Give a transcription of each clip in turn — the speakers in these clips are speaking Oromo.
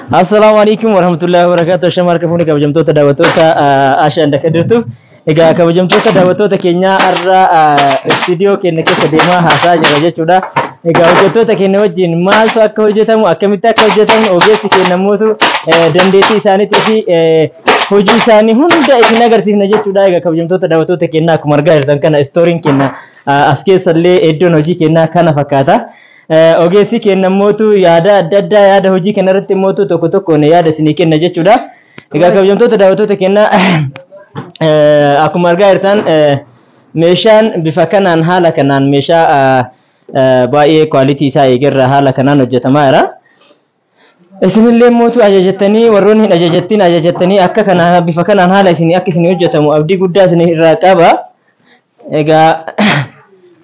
Assalamualaikum warahmatullahi wabarakatuh. Shamarka funi kabajamtoota daawwattoota Ashaan Dakkadirtu. Egaa kabajamtoota daawwattoota keenya har'a studio keenya keessa deemaa haasaa jira jechuudha. Egaa hojjettoota keenya wajjin maaltu akka hojjetamu akkamitti akka hojjetamu ogeessi keenya mootu dandeettii isaaniitii fi hojii isaanii hunda isin agarsiifna jechuudha. Egaa kabajamtoota daawwattoota keenya akkuma argaa jirtan kana stooriin keenya as keessallee iddoon hojii keenya kana fakkaata. Ogeessi keenya mootu yaada adda addaa yaada hojii kana irratti mootu tokko tokkoon yaada isinii kenna jechuudha. Egaa kabajamtoota daawwattoota keenya akkuma argaa jirtan meeshaan bifa kanaan haala kanaan meeshaa baay'ee quality isaa eegerra haala kanaan hojjetamaa jira. Isinillee mootu ajajattanii warroonni hin ajajattiin ajajattanii akka kanaan bifa kanaan haala isinii akka isinii hojjetamu abdii guddaa isinii irraa qaba. Egaa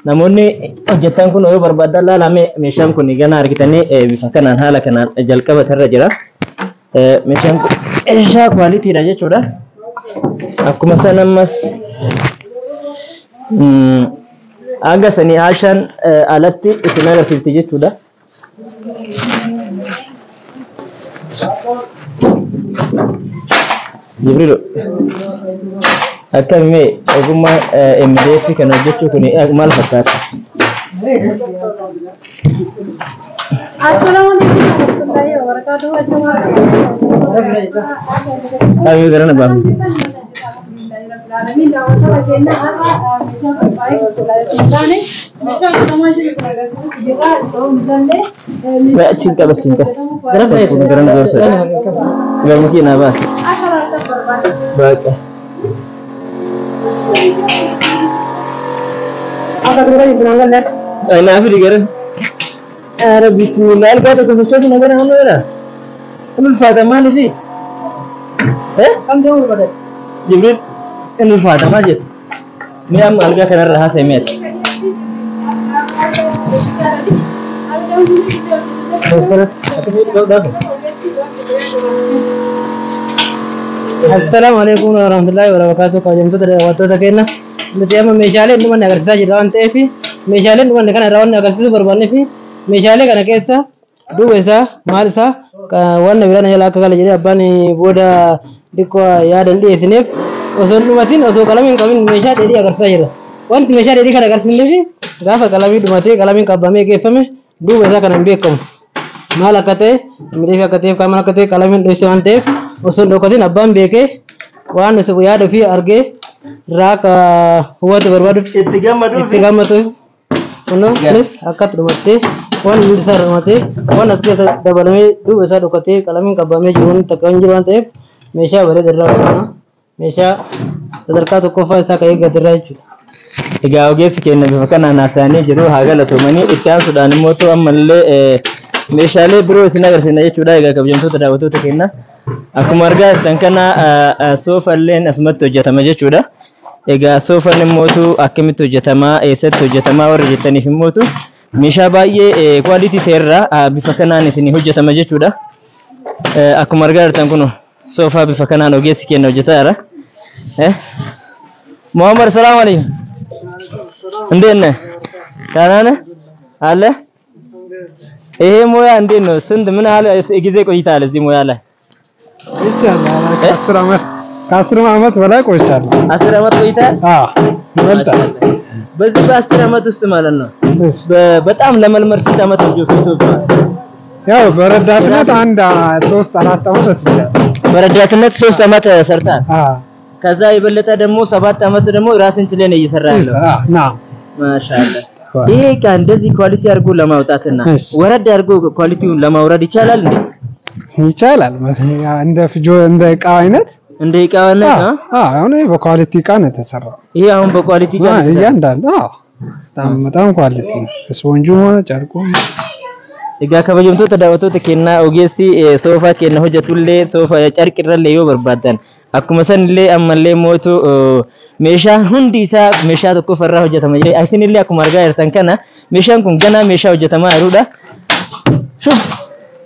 namoonni hojjetan kun yoo barbaadan laalame meeshaan kun gana argitanii bifa kanaan haala kanaan jalqabatarra jira. Meeshaan kun meeshaa quality dha jechuudha. Akkuma san ammas aga sanii Ashaan alatti isin agarsiifti jechuudha. Jibriil akkamitti ogummaa MDF kan hojjechuu kun maal fakkaata? Assalamualaikum warahmatullahi wabarakatuh. Ayo karena bang. Cinta bercinta. Kenapa itu? Karena dosa. Gak mungkin abas. Baik. Apa kira ibu nanggal lihat? Nafi digera. Ara bismillah. Alga tu sesuatu sih negara kamu era. Kamu Fatimah mana sih? Kamu jauh berapa? Jibril, kamu Fatimah aja. Ini am alga kena rahasia met. Assalamualaikum warahmatullahi wabarakatuh. Kabajamtoota daawwattoota keenya nuti amma meeshaalee dhuman agarsiisaa jirra waan ta'eef meeshaalee dhuman kana irraa waan agarsiisuu barbaanne fi meeshaalee kana keessa duuba isaa maal isaa waan biraan jala akka kala jedhee abbaan booda dhiqqoo yaadan dhiyeessineef osoo dhumatiin osoo qalamiin qabin meeshaa dheedhii agarsiisaa jirra. Wanti meeshaa dheedhii kana agarsiisnee fi gaafa qalamii dhumatee qalamiin qabbamee geeffame duuba isaa kana hin beekamu. Maal akka ta'e miidhee akka ta'eef qaama akka ta'e qalamiin dhoosee waan ta'eef osoo dhokatiin abbaan beekee waan osoo yaada ofii argee raaka hubatu barbaaduuf itti gammatuuf kunis akkatti dhumattee waan miidhi isaa dhumatee waan as keessa dabalamee duuba isaa dhokatee qalamiin qabbamee jiru waan takka hin jiru waan ta'eef meeshaa bareeda irraa hojjetama. Meeshaa sadarkaa tokkoffaa isaa kan eeggate irraa jechuudha. Egaa ogeessi keenya bifa kanaan haasa'anii jiru haa galatoomanii itti aansuudhaan immoo ammallee meeshaalee biroo isin agarsiisna jechuudha. Egaa kabajamtoota daawwattoota keenya akkuma argaa jirtan kana soofalleen asumatti hojjetama jechuudha. Egaa soofaan immootu akkamitti hojjetama eessatti hojjetama warri jettaniif immootu meeshaa baay'ee quality ta'erraa bifa kanaan isin hojjetama jechuudha. Akkuma argaa jirtan kun soofaa bifa kanaan ogeessi keenya hojjetaa jira. Muhammad salaamu alaykum. Ndenne kanana አለ ይሄ ሙያ እንዴት ነው? ስንት ምን ያህል ጊዜ ቆይታል እዚህ ሙያ ላይ? ከ10 ዓመት በላይ ቆይቻለሁ። 10 ዓመት ቆይታል? አዎ ይበልጣል። በዚህ በ10 ዓመት ውስጥ ማለት ነው በጣም ለመልመድ ስንት ዓመት ፈጅቶብሃል? ያው በረዳትነት አንድ 3-4 ዓመት ወስጃለሁ። በረዳትነት 3 ዓመት ሰርታል? አዎ። ከዛ የበለጠ ደግሞ 7 ዓመት ደግሞ ራስን ችለህ ነው እየሰራ ያለው? አዎ። ማሻአላ ይሄ ጋር እንደዚህ ኳሊቲ አድርጎ ለማውጣትና ወረድ አድርጎ ኳሊቲውን ለማውረድ ይቻላል እንዴ? ይቻላል። እንደ ዕቃው አይነት እንደ ዕቃው አይነት ነው። አሁን በኳሊቲ ዕቃ ነው የተሰራው። ይሄ አሁን በኳሊቲ ዕቃ ነው እያንዳንዱ። በጣም ኳሊቲ ነው። ስፖንጁ ሆነ ጨርቁ egaa kabajamtoota daawwattoota keenya ogeessi soofaa keenya hojjetullee soofaa carqirrallee yoo barbaadan akkuma sanillee ammallee mootu meeshaa hundi isaa meeshaa tokko farraa hojjetama jedhee isinillee akkuma argaa jirtan kana meeshaan kun gana meeshaa hojjetamaa jirudha. Shuf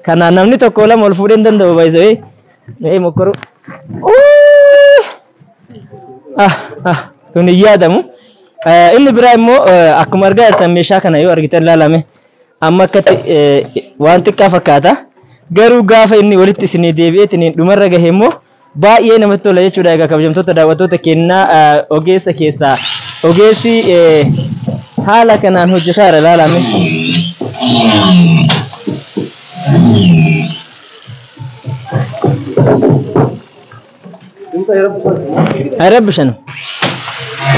kana namni tokko lama ol fuudhee danda'u baay'ee mee mokkoru kun yaadamu inni biraa immoo akkuma argaa jirtan meeshaa kana yoo argitan laalame amma akkatti waan xiqqaa fakkaata garuu gaafa inni walitti isinii deebi'eetiniin dhumarra gahe immoo baay'ee namatti tola jechuudha. Egaa kabajamtoota daawwattoota kennaa ogeessa keessaa ogeessi haala kanaan hojjetaara ilaalame. Arab shanu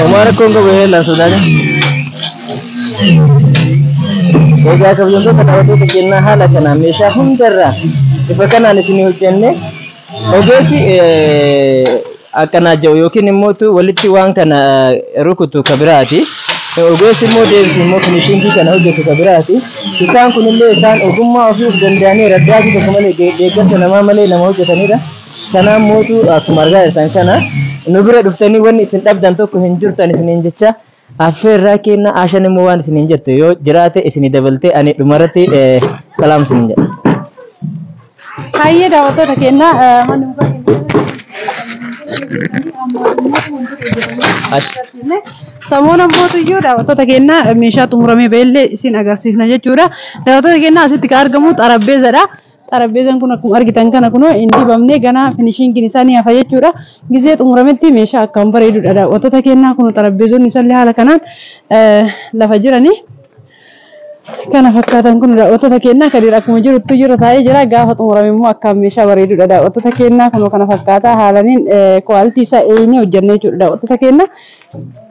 Omar Kongo bela saudara. Egaa kabajamtoota daawwattoota kennaa haala kanaan meeshaa hundarraa ifa kanaan isinii hojjenne ogeessi akkana jiru yookiin immoo walitti waan kana rukutu kabiraati. Ogeessi immoo deebisi immoo finishingii kana hojjetu kabiraati. Isaan kunillee isaan ogummaa ofii danda'anii raddaati tokko malee deeggarsa namaa malee nama hojjetanidha. Kanaan mootu akkuma argaa jirtan kana nu bira dhuftanii wanni isin dhabdan tokko hin jirtan isiniin jecha affeerraa kenna ashan immoo waan isiniin jettu yoo jiraate isinii dabaltee ani dhumarratti salaam isiniin jedha. Hayyee daawwattoota kennaa samoon abbootiyyuu daawwattoota kennaa meeshaa xumuramee ba'ellee isin agarsiifna jechuudha. Daawwattoota kennaa asitti kan argamu xarapheezadha. Xarapheezaan kun akkuma argitan kana kunoo hin dibamne gana finishingiin isaanii hafa jechuudha. Gizee xumurametti meeshaa akkam bareedudha daawwattoota kennaa kun xarapheezonni isallee haala kanaan lafa jiranii. Kana fakkaatan kun daawwattoota kennaa kadir akkuma jirutti jiru taa'ee jira. Gaafa xumurame immoo akka meeshaa bareedudha daawwattoota kennaa kun kana fakkaata haalaniin kwaaliti isaa eenyu hojjannee jechuudha daawwattoota kennaa.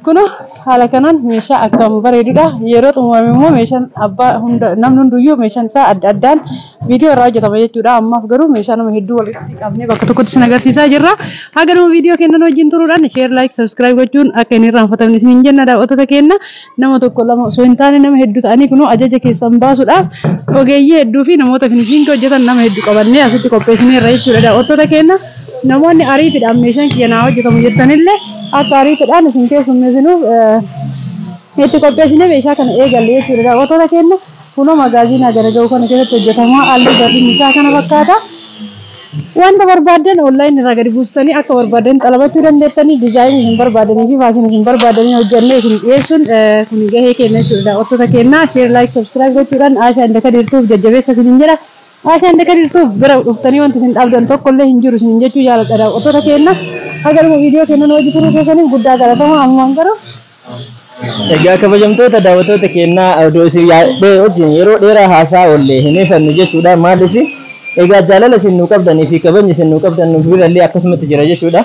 Kuno haala kanaan meeshaa akkam bareedudha. Yeroo xumurame immoo meeshaan abbaa hunda namni hunduyyuu meeshaan isaa adda addaan viidiyoo irraa hojjetama jechuudha. Ammaaf garuu meeshaa nama hedduu walitti qabnee bakka tokkotti isin agarsiisaa jirra. Haga nama viidiyoo kennan wajjin turuudhaan share like subscribe gochuun akka hin irraanfatamne isin jenna daawwattoota kennaa. Nama tokko lama osoo hin taane nama hedduu ta'anii kunoo ajaja keessan baasuudhaaf ogeeyyii hedduu fi namoota finishingii hojjetan nama hedduu qabannee asitti qopheessineerra jechuudha daawwattoota kennaa. Namoonni ariitiidhaan meeshaan kiyyanaa hojjetamu jettanillee akka ariitiidhaan isin keessummeessinuuf itti qopheessinee meeshaa kana eegalle jechuudha daawwattoota kennaa. Kunoo magaaziinaa garagaru kana keessatti hojjetamaa halluu garriin isaa kana fakkaata. Wanta barbaadan online irraa gadi buustanii akka barbaadan xalabachuu dandeettanii diizaayinii isin barbaadanii fi faashinii isin barbaadanii hojjannee isin dhiyeessuun kun gahee kenna jechuudha daawwattoota kennaa. Share like subscribe gochuudhaan Aashaa Indaka Dirtuuf jajjabeessa isin jedha. Aashaa Indaka Dirtuuf bira dhuftanii wanti isin dhabdan tokkollee hin jiru isin jechuu jaalladha daawwattoota kennaa. Agaruma viidiyoo kennan hojii turuu keessaniif guddaa galatama ammaan garuu. Egaa kabajamtoota daawwattoota kennaa odoo isin wajjin yeroo dheeraa haasaa oolle hin eefannu jechuudha. Maaliif egaa jaalala isin nuu qabdanii fi kabajni isin nuu qabdan nuuf birallee akkasumatti jira jechuudha.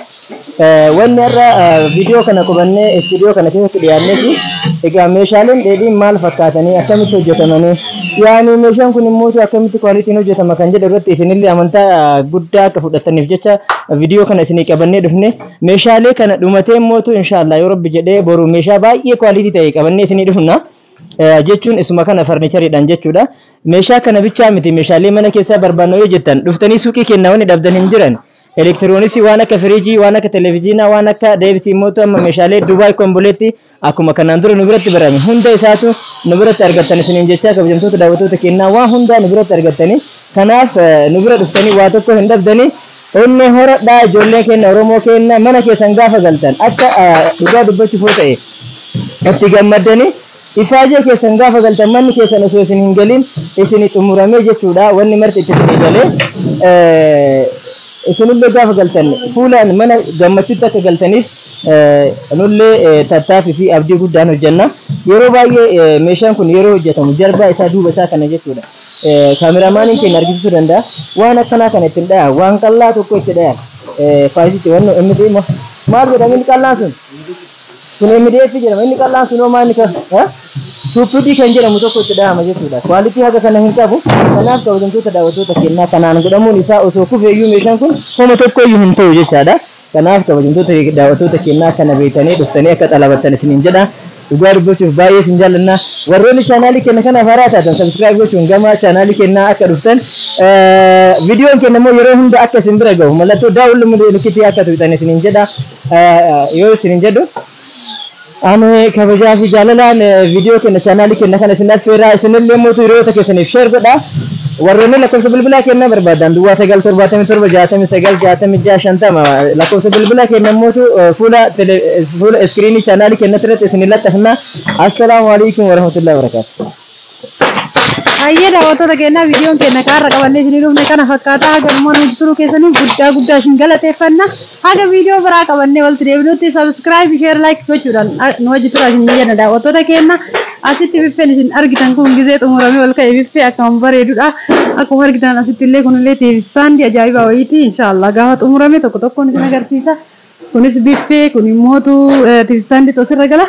Wanni irra viidiyoo kana qubannee istiidiyoo kana keessatti dhiyaannee fi egaa meeshaaleen dheedhiin maal fakkaatanii akkamitti hojjetamanii yaani meeshaan kun immoo akkamitti kwaalitiin hojjetama kan jedhu irratti isinillee amantaa guddaa akka fudhataniif jecha viidiyoo kana isinii qabannee dhufne meeshaalee kana dhumatee immoo inshallah yoo rabbi jedhee boru meeshaa baay'ee kwaalitii ta'e qabannee isinii dhufna. Jechuun isuma kana farnichariidhaan jechuudha. Meeshaa kana bichaa miti meeshaalee mana keessaa barbaannu yoo jettan dhuftanii suuqii kennaa wanni dhabdan hin jiran. Elektirooniksii waan akka firiijii, waan akka televiziyoonaa, waan akka deebisii mootu amma meeshaalee Dubaay komboleetti akkuma kanaan dura nu biratti barame hunda isaatu nu biratti argattan isiniin jechaa kabajamtoota daawwattoota kennaa waan hundaa nu biratti argattanii kanaaf nu bira dhuftanii waa tokko hin dhabdanii onnee horadhaa ijoollee kenna Oromoo kenna mana keessan gaafa galtan akka dhugaa dubbachuuf ta'e itti gammaddanii ifaajee keessan gaafa galtan manni keessan osoo isin hin galin isin xumuramee jechuudha wanni marti itti isin galee isinillee gaafa galtan fuulaan mana gammachuutti akka galtaniif nullee tattaaffii fi abdii guddaan hojjenna. Yeroo baay'ee meeshaan kun yeroo hojjetamu jarbaa isaa duuba isaa kana jechuudha. Kaameraamaaniin keenya argisiisuu danda'a. Waan akkanaa kana ittiin dhayaa waan qallaa tokko itti dhayaa faayisitti wanno inni maal jedhama inni qallaan sun? Kun MDF jedhama inni qallaan sun maal ni Suuppidii kan jedhamu tokko itti dhahama jechuudha. Kwaalitii haga kana hin qabu. Kanaaf kabajamtoota daawwattoota kennaa kanaan godhamuun isaa osoo kufeeyyuu meeshaan kun homa tokkoyyuu hin ta'u jechaadha. Kanaaf kabajamtoota daawwattoota kennaa kana beekanii dhuftanii akka xalabattan isiniin jedha. Dhugaa dubbachuuf baay'ee isin jaallanna. Warroonni chaanaalii kenna kanaaf haaraa taatan subscribe gochuun gama chaanaalii kennaa akka dhuftan viidiyoon kenna immoo yeroo hunda akka isin bira gahu mallattoo daawulli mul'itii akka tuqxan isiniin jedha. Yoo isiniin jedhu Anu kabajaa fi jaalalaan viidiyoo kenna chaanaalii kenna kana isin affeeraa isinillee mootu hiriyoota keessaniif share godha. Warroonni lakkoofsa bilbilaa kenna barbaadan duwwaa 977 lakkoofsa bilbilaa kenna mootu fuula iskiriinii chaanaalii kenna irratti isin laxxafna. Assalaamu alaykum wa rahmatullahi wa barakatuh. Ayyee daawwattoota keenyaa viidiyoon keenya kaarra qabannee isinii dhufne kana fakkaata. Haga dhumaan nuti turuu keessanii guddaa isin galateeffanna. Haga viidiyoo biraa qabannee walitti deebinutti subscribe, share, like gochuudhaan nu wajji turaa isin jenna daawwattoota keenya. Asitti biffeen isin argitan kun gizee xumuramee ol ka'e biffee akkam bareedudha. Akkuma argitan asitti illee kunillee TV stand ajaa'ibaa wayiiti. Inshallah gaafa xumurame tokko tokkoon isin agarsiisa. Kunis biffee kun immoo TV stand tosirra gala.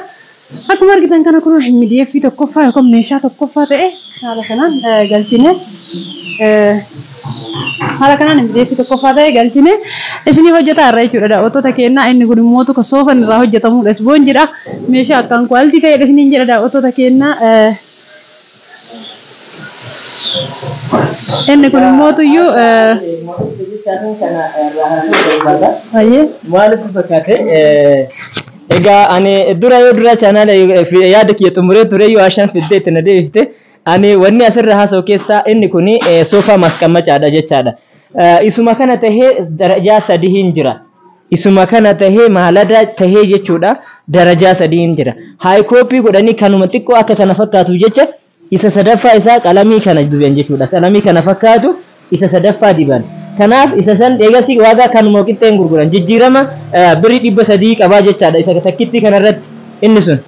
Akkuma argitan kana kun MDF tokkoffaa yookaan meeshaa tokkoffaa ta'e haala kanaan galchine MDF tokkoffaa ta'e galchine isinii hojjetaa irra jechuudha daawwattoota keenyaa. Inni kun immoo tokko soofan irraa hojjetamudha. Ispoonjiidha. Meeshaa akkaan kwaaltii ta'edha isiniin jedha daawwattoota keenyaa. Inni kun immoo tuyyuu maaliif fakkaate egaa ani dura channel yaada kiyya xumuree ture yoo ashan fidde itti na deebifte ani wanni asirra haasa'u keessaa inni kuni soofaa masqamacaadha jechaadha. Isuma kana tahee darajaa sadii hin jira. Isuma kana tahee maalada tahee jechuudha darajaa sadii hin jira. Haay koopii godhanii kanuma xiqqoo akka kana fakkaatu jecha isa sadaffaa isaa qalamii kana diban jechuudha. Qalamii kana fakkaatu isa sadaffaa diban. Kanaaf isa san eegasi waagaa kanuma qixxeen gurguran jijjiirama birii 300 qabaa jechaadha isa takkitti kanarratti inni sun.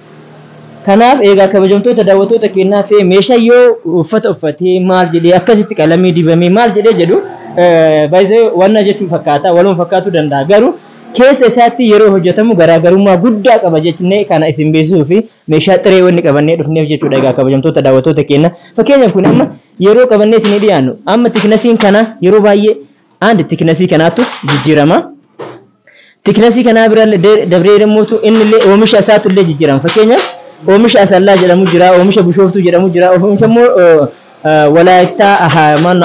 Kanaaf eegaa kabajamtoota daawwattoota keenyaa fi meeshaa yoo uffata uffatee maal jedhee akkasitti qalamii dibamee maal jedhee jedhu baay'ee wanna jechuu fakkaata waluma fakkaatu danda'a garuu keessa isaatti yeroo hojjetamu garaagarummaa guddaa qaba jechnee kana isin beeksisuu fi meeshaa xiree wanni qabannee dhufneef jechuudha. Egaa kabajamtoota daawwattoota keenya fakkeenyaaf kun amma yeroo qabannee isin dhiyaannu amma tiknasiin kana yeroo baay'ee and tiknasii kanaatu jijjiirama. Tiknasii kana bira dabree deemuutu inni illee oomisha isaatu illee jijjiirama. Fakkeenyaaf oomisha asallaa jedhamu jira, oomisha bishooftuu jedhamu jira, oomisha immoo walaayittaa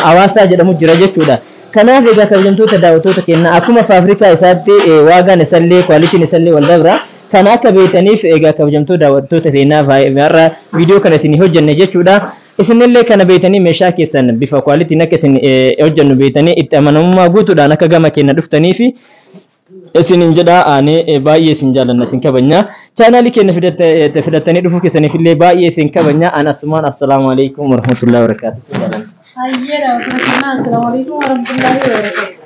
hawaasaa jedhamu jira jechuudha. Kanaaf egaa kabajamtoota daawwattoota keenyaa akkuma faafrikaa isaatti waagaan isallee kwaalitiin isallee wal dabra. Kana akka beekaniif egaa kabajamtoota daawwattoota keenyaa har'a viidiyoo kana isin hojjenne jechuudha. Isinillee kana beekanii meeshaa keessan bifa kwaalitiin akka isin hojjennu beekanii itti amanamummaa guutuudhaan akka gama keenya dhuftanii fi isinin jedha aanee baay'ee isin jaalanna isin kabajna. Chaanaalii keenya fidattanii dhufuu keessaniif illee baay'ee isin kabajna. Asmaan assalaamu alaykum warahmatullahi wabarakatuh. Ayyee daawwattoota keenyaa assalamu alaykum warahmatullahi wabarakatuh.